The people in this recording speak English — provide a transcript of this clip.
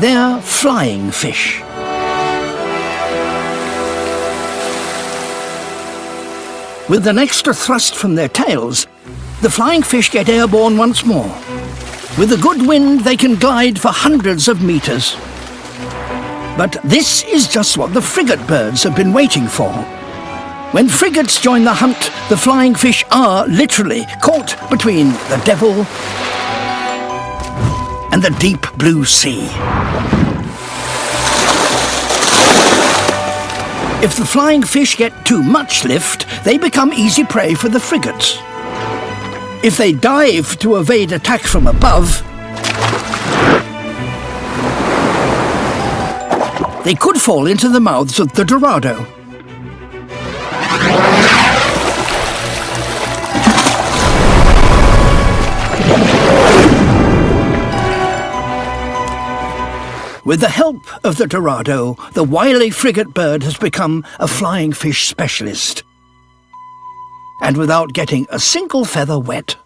They're flying fish. With an extra thrust from their tails, the flying fish get airborne once more. With a good wind, they can glide for hundreds of meters. But this is just what the frigate birds have been waiting for. When frigates join the hunt, the flying fish are literally caught between the devil and the deep blue sea. If the flying fish get too much lift, they become easy prey for the frigates. If they dive to evade attack from above, they could fall into the mouths of the Dorado. With the help of the Dorado, the wily frigate bird has become a flying fish specialist. And without getting a single feather wet,